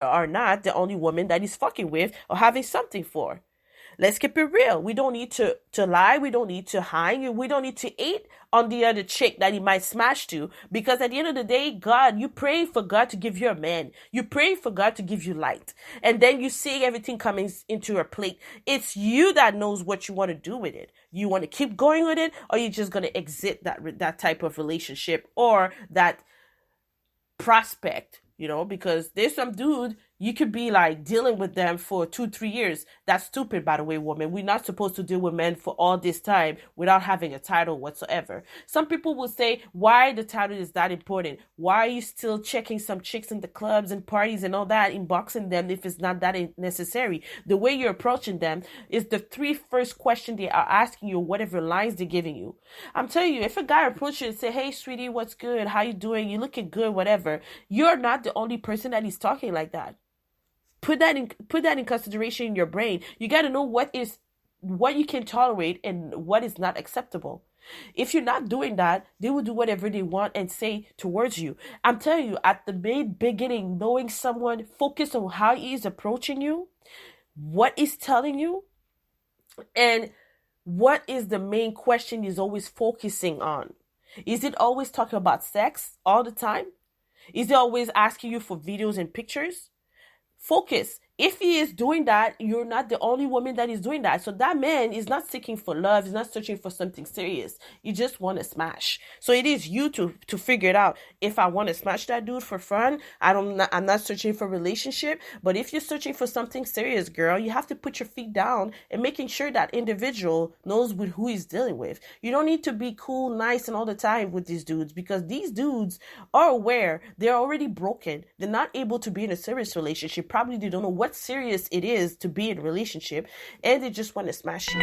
are not the only woman that he's fucking with or having something for. Let's keep it real. We don't need to lie. We don't need to hide. We don't need to hate on the other chick that he might smash to. Because at the end of the day, God, you pray for God to give you a man. You pray for God to give you light. And then you see everything coming into your plate. It's you that knows what you want to do with it. You want to keep going with it, or you're just going to exit that type of relationship or that prospect, because there's some dude you could be like dealing with them for 2-3 years. That's stupid, by the way, woman. We're not supposed to deal with men for all this time without having a title whatsoever. Some people will say, why the title is that important? Why are you still checking some chicks in the clubs and parties and all that, inboxing them if it's not that necessary? The way you're approaching them is the three first questions they are asking you, whatever lines they're giving you. I'm telling you, if a guy approaches you and say, hey, sweetie, what's good? How you doing? You looking good, whatever. You're not the only person that he's talking like that. Put that in consideration in your brain. You got to know what you can tolerate and what is not acceptable. If you're not doing that, they will do whatever they want and say towards you. I'm telling you, at the beginning, knowing someone, focus on how he is approaching you, what he's telling you, and what is the main question he's always focusing on. Is it always talking about sex all the time? Is he always asking you for videos and pictures? Focus. If he is doing that, you're not the only woman that is doing that. So that man is not seeking for love. He's not searching for something serious. You just want to smash. So it is you to figure it out. If I want to smash that dude for fun, I'm not searching for a relationship. But if you're searching for something serious, girl, you have to put your feet down and making sure that individual knows with who he's dealing with. You don't need to be cool, nice, and all the time with these dudes, because these dudes are aware they're already broken. They're not able to be in a serious relationship. Probably they don't know what serious it is to be in a relationship, and they just want to smash you.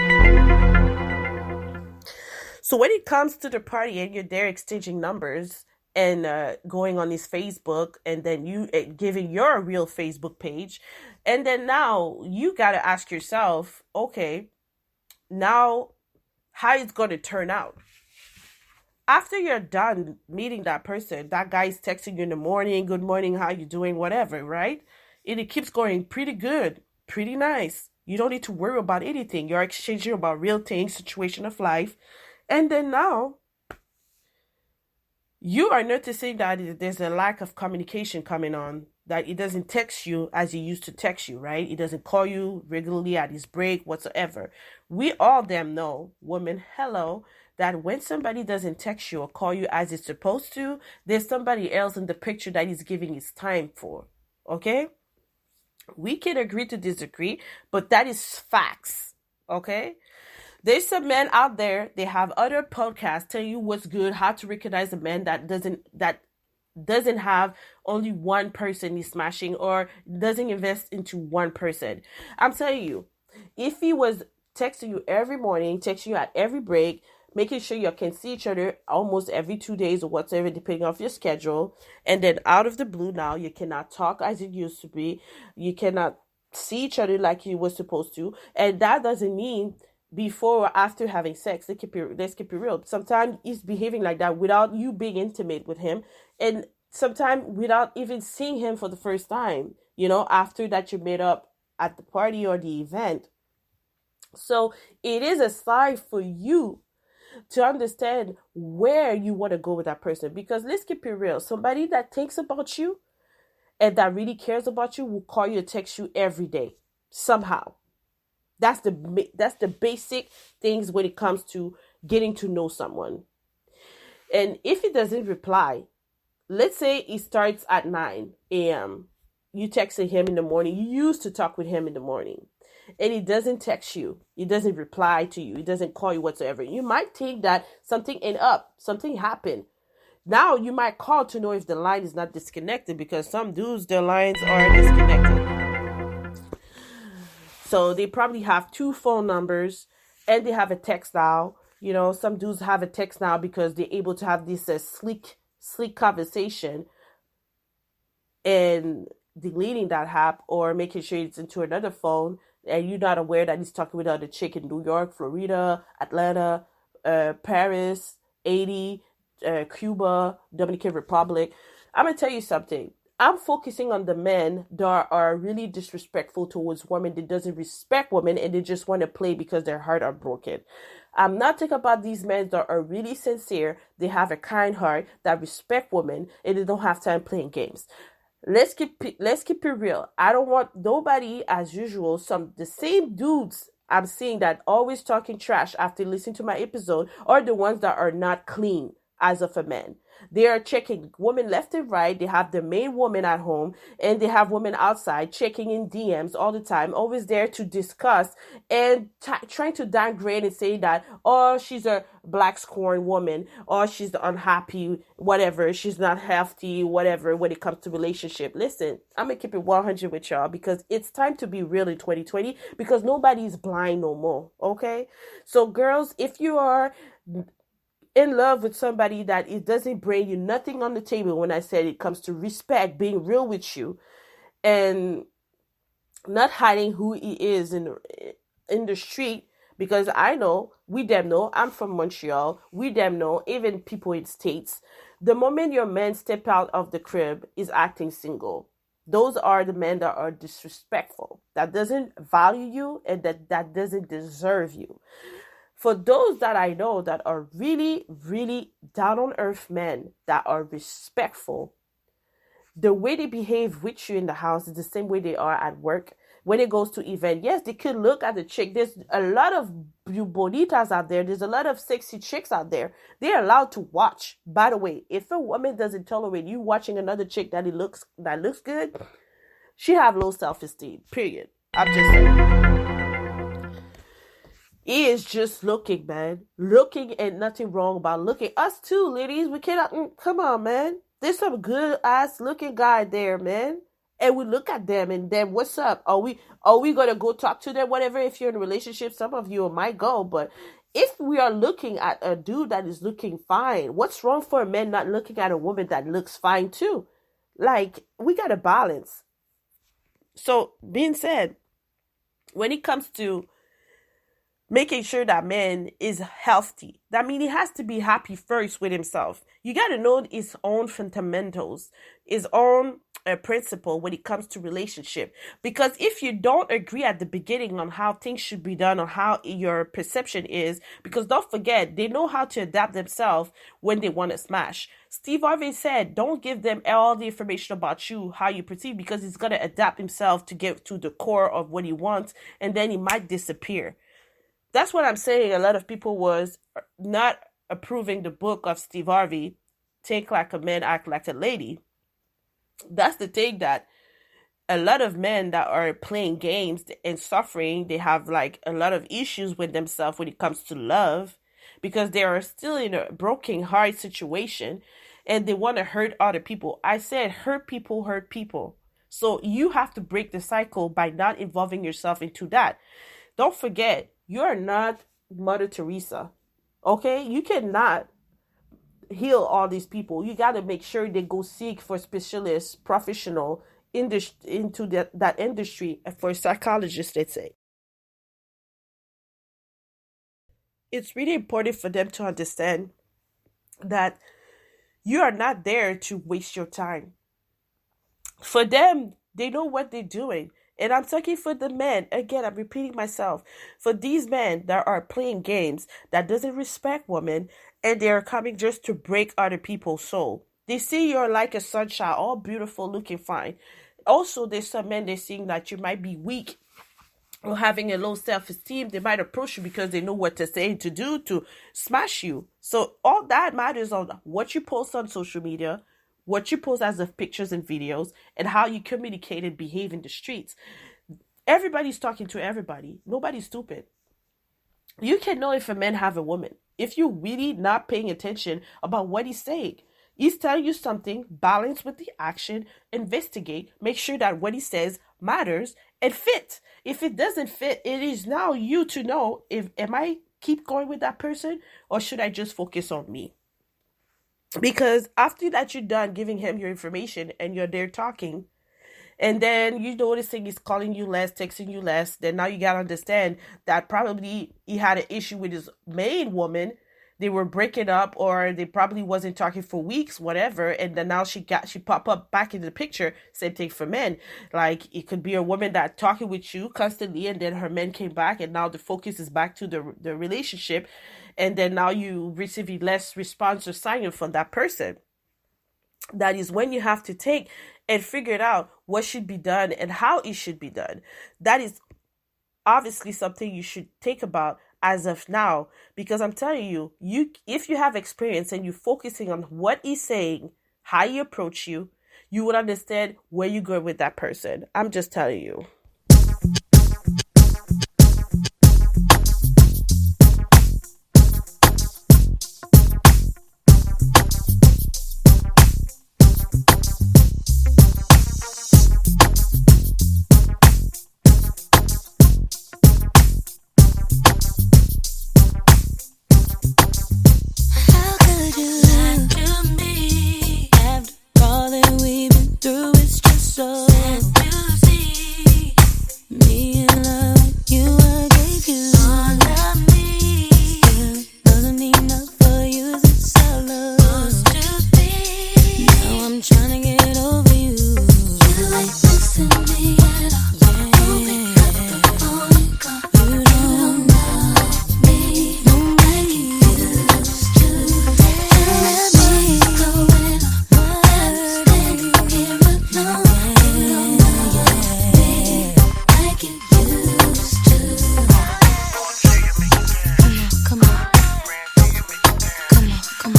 So when it comes to the party and you're there exchanging numbers and going on his Facebook, and then you giving your real Facebook page, and then now you got to ask yourself, okay, now how it's going to turn out. After you're done meeting that person, that guy's texting you in the morning, good morning, how you doing, whatever, right? And it keeps going pretty good, pretty nice. You don't need to worry about anything. You're exchanging about real things, situation of life. And then now, you are noticing that there's a lack of communication coming on, that he doesn't text you as he used to text you, right? He doesn't call you regularly at his break, whatsoever. We all damn know, woman, hello, that when somebody doesn't text you or call you as it's supposed to, there's somebody else in the picture that he's giving his time for, okay? We can agree to disagree, but that is facts, okay? There's some men out there, they have other podcasts telling you what's good, how to recognize a man that doesn't have only one person he's smashing or doesn't invest into one person. I'm telling you, if he was texting you every morning, texting you at every break, making sure you can see each other almost every 2 days or whatever, depending on your schedule. And then out of the blue now, you cannot talk as it used to be. You cannot see each other like you were supposed to. And that doesn't mean before or after having sex. Let's keep it real. Sometimes he's behaving like that without you being intimate with him. And sometimes without even seeing him for the first time, after that you made up at the party or the event. So it is a sign for you to understand where you want to go with that person. Because let's keep it real. Somebody that thinks about you and that really cares about you will call you or text you every day. Somehow. That's the basic things when it comes to getting to know someone. And if he doesn't reply, let's say he starts at 9 a.m. You texted him in the morning. You used to talk with him in the morning. And he doesn't text you, he doesn't reply to you, he doesn't call you whatsoever. You might think that something ain't up, something happened. Now you might call to know if the line is not disconnected, because some dudes, their lines are disconnected. So they probably have 2 phone numbers and they have a text now. Some dudes have a text now because they're able to have this sleek conversation and deleting that app or making sure it's into another phone, and you're not aware that he's talking with other chick in New York, Florida, Atlanta, Paris, Haiti, Cuba, Dominican Republic. I'm going to tell you something. I'm focusing on the men that are really disrespectful towards women. They doesn't respect women and they just want to play because their heart are broken. I'm not talking about these men that are really sincere. They have a kind heart that respect women and they don't have time playing games. Let's keep it real. I don't want nobody, as usual, some the same dudes I'm seeing that always talking trash after listening to my episode are the ones that are not clean as of a man. They are checking women left and right. They have the main woman at home and they have women outside checking in DMs all the time, always there to discuss and trying to downgrade and say that, oh, she's a black scorn woman, or she's unhappy, whatever, she's not healthy, whatever, when it comes to relationship. Listen, I'm gonna keep it 100 with y'all because it's time to be real in 2020 because nobody's blind no more, okay? So girls, if you are in love with somebody that it doesn't bring you nothing on the table, when I said it comes to respect, being real with you, and not hiding who he is in the street, because I know, we them know, I'm from Montreal, we them know, even people in States, the moment your man step out of the crib is acting single. Those are the men that are disrespectful, that doesn't value you, and that doesn't deserve you. For those that I know that are really, really down on earth men that are respectful, the way they behave with you in the house is the same way they are at work. When it goes to event, yes, they could look at the chick. There's a lot of bonitas out there. There's a lot of sexy chicks out there. They're allowed to watch. By the way, if a woman doesn't tolerate you watching another chick that looks good, she have low self-esteem. Period. I'm just saying. He is just looking, man. Looking, and nothing wrong about looking. Us too, ladies. We cannot. Come on, man. There's some good ass looking guy there, man. And we look at them, and then what's up? Are we gonna go talk to them? Whatever. If you're in a relationship, some of you might go, but if we are looking at a dude that is looking fine, what's wrong for a man not looking at a woman that looks fine too? Like, we gotta balance. So, being said, when it comes to making sure that man is healthy, that means he has to be happy first with himself. You got to know his own fundamentals, his own principle when it comes to relationship. Because if you don't agree at the beginning on how things should be done or how your perception is, because don't forget, they know how to adapt themselves when they want to smash. Steve Harvey said, don't give them all the information about you, how you perceive, because he's going to adapt himself to get to the core of what he wants, and then he might disappear. That's what I'm saying. A lot of people was not approving the book of Steve Harvey, Think Like a Man, Act Like a Lady. That's the thing, that a lot of men that are playing games and suffering, they have like a lot of issues with themselves when it comes to love, because they are still in a broken heart situation and they want to hurt other people. I said hurt people hurt people. So you have to break the cycle by not involving yourself into that. Don't forget, you're not Mother Teresa, okay? You cannot heal all these people. You got to make sure they go seek for specialists, professional into that industry, for psychologists, let's say. It's really important for them to understand that you are not there to waste your time. For them, they know what they're doing. And I'm talking for the men. Again, I'm repeating myself. For these men that are playing games, that doesn't respect women, and they are coming just to break other people's soul. They see you're like a sunshine, all beautiful, looking fine. Also, there's some men they're seeing that you might be weak or having a low self-esteem. They might approach you because they know what to say, to do, to smash you. So all that matters on what you post on social media, what you post as of pictures and videos, and how you communicate and behave in the streets. Everybody's talking to everybody. Nobody's stupid. You can know if a man have a woman if you're really not paying attention about what he's saying. He's telling you something, balance with the action, investigate, make sure that what he says matters and fit. If it doesn't fit, it is now you to know, if am I keep going with that person, or should I just focus on me? Because after that, you're done giving him your information and you're there talking, and then you noticing he's calling you less, texting you less, then now you gotta understand that probably he had an issue with his main woman they were breaking up, or they probably wasn't talking for weeks, whatever, and then now she pop up back in the picture. Same thing for men. Like, it could be a woman that talking with you constantly, and then her men came back, and now the focus is back to the relationship, and then now you receiving less response or signing from that person. That is when you have to take and figure it out what should be done and how it should be done. That is obviously something you should think about as of now, because I'm telling you, if you have experience and you're focusing on what he's saying, how he approach you, you would understand where you go with that person. I'm just telling you. How could you lie to me after all that we've been through? It's just so sad to see me in love with you. I gave you all of me. Still wasn't enough for you. It's so supposed to be. Now I'm trying to get over you. You ain't missing me at all. Yeah. You don't know me. Don't make it used to. Let me go in. Stay here alone. You don't know me like you used to. Come on, come on, come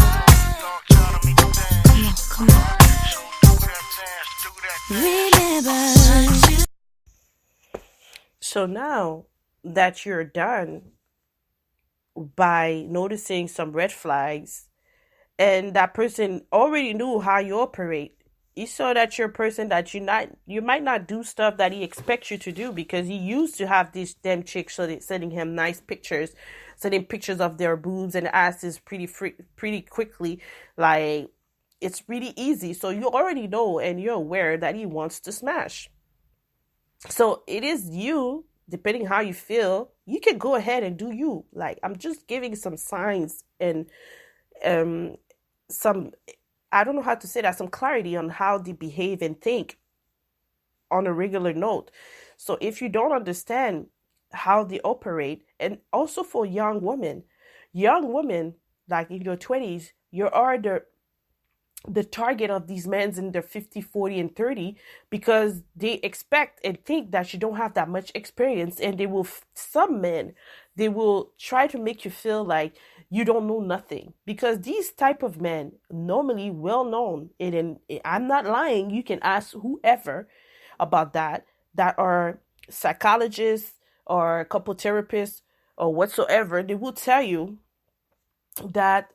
on, come on. Remember. So now that you're done by noticing some red flags, and that person already knew how you operate, he saw that you're a person that you might not do stuff that he expects you to do, because he used to have these damn chicks sending him nice pictures, sending pictures of their boobs and asses pretty quickly. Like, it's really easy. So you already know and you're aware that he wants to smash. So it is you, depending how you feel, you can go ahead and do you. Like, I'm just giving some signs and um some, I don't know how to say that, some clarity on how they behave and think on a regular note. So if you don't understand how they operate, and also for young women, like in your 20s, you are the target of these men in their 50, 40, and 30, because they expect and think that you don't have that much experience, and some men, they will try to make you feel like you don't know nothing, because these type of men normally well known, and I'm not lying, you can ask whoever about that are psychologists or couple therapists or whatsoever. They will tell you that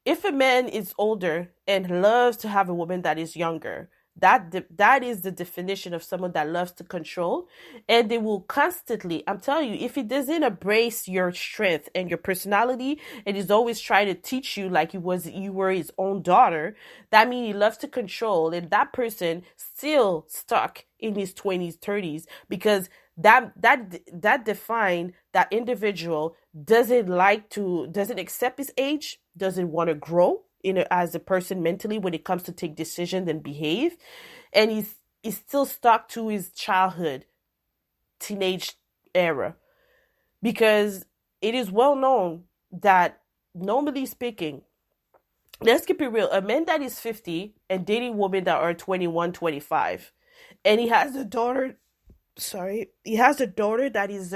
if a man is older and loves to have a woman that is younger, that is the definition of someone that loves to control. And they will constantly, I'm telling you, if he doesn't embrace your strength and your personality, and he's always trying to teach you like you were his own daughter, that means he loves to control, and that person still stuck in his 20s, 30s, because that define that individual doesn't accept his age, doesn't want to grow as a person mentally when it comes to take decisions and behave, and he's still stuck to his childhood, teenage era, because it is well known that, normally speaking, let's keep it real, a man that is 50 and dating women that are 21, 25, and he has a daughter that is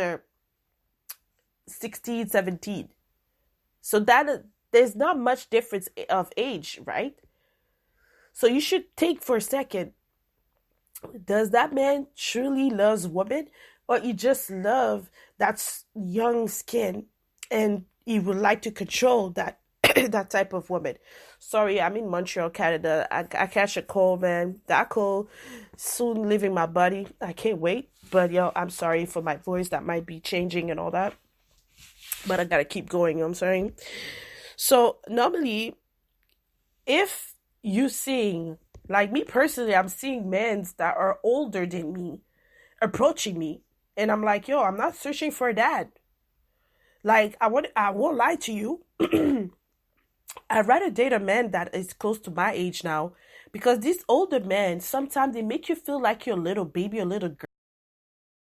16, 17. So that there's not much difference of age, right? So you should think for a second, does that man truly loves women, or he just love that young skin, and he would like to control that that type of woman? Sorry, I'm in Montreal, Canada. I catch a cold, man. That cold soon leaving my body. I can't wait. But yo, I'm sorry for my voice that might be changing and all that. But I gotta keep going, you know what I'm saying? So normally, if you seeing, like me personally, I'm seeing men that are older than me approaching me, and I'm like, yo, I'm not searching for that. Like I won't lie to you. I'd rather date a man that is close to my age now, because these older men sometimes they make you feel like you're a little baby, a little girl.